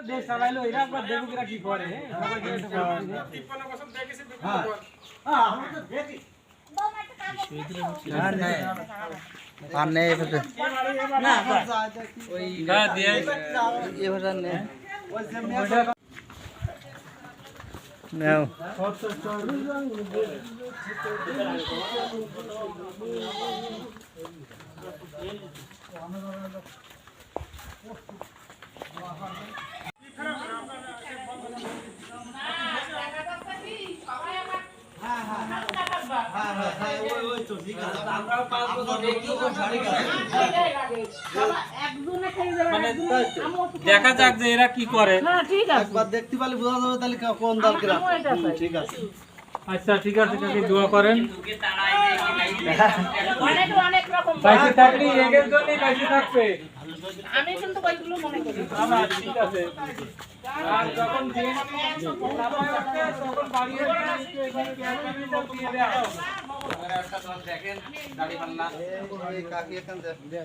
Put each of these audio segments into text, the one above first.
দেশ চালাইলো এরা একবার দেখুক এরা কি করে সবাইকে এটা বলছি 53 বছর দেখেছি বিভিন্ন পর আমরা তো দেখি আর নেই না ওই গা দিয়ে এবার নেই নাও দেখা যাক যে এরা কি করে একবার দেখতে পারলে বোঝা যাবে তাহলে কোন দল কি ঠিক আছে আচ্ছা ঠিক আছে কাকি দোয়া করেন অনেক অনেক রকম বাইসে থাকলে এগের জন্য বাইসে থাকবে আমি কিন্তু ওইগুলো মনে করি আমার ঠিক আছে আর যখন তখন বাড়িয়ে এখানে ক্যামেরা বসিয়ে দেওয়া হবে দেখেন গাড়ি পাল্লা ওই কাকি এখান থেকে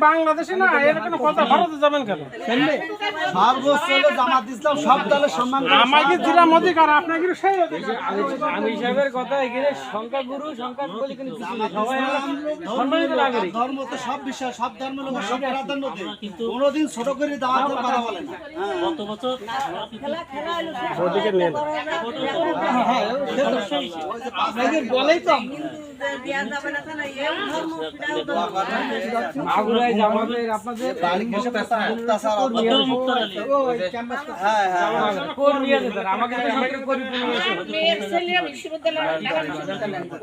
বাংলাদেশে না এরকম কথা ভারতে যাবেন কেন জামাত ইসলাম সব দলের সম্মান আমাকে দিলাম অধিকার আপনাকে সেই অধিকার আমি সাহেবের কথা এখানে সংখ্যা গুরু সংখ্যা বলি কিন্তু সবাই সম্মানিত নাগরিক ধর্ম তো সব বিষয় সব ধর্মের লোক সব প্রাধান্য দেয় কোনোদিন ছোট করে দাওয়াতের কথা বলেন গত বছর বলেই তো আগুরাই জামাতের আপনাদের কোন নিয়ে যেতেন আমাকে তো সরকার করে মেয়ের ছেলে বিশ্ববিদ্যালয়ে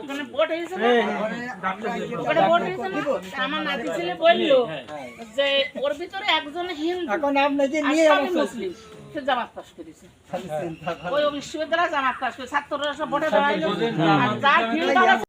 ওখানে ভোট হয়েছে না ওখানে ভোট হয়েছে না আমার নাতি ছেলে বললো যে ওর ভিতরে একজন হিন্দু এখন আপনাকে নিয়ে মুসলিম সে জামাত পাস করেছে ওই বিশ্ববিদ্যালয়ে জামাত পাস করে ছাত্ররা সব ভোটে দাঁড়াইলো আর যার হিন্দু আছে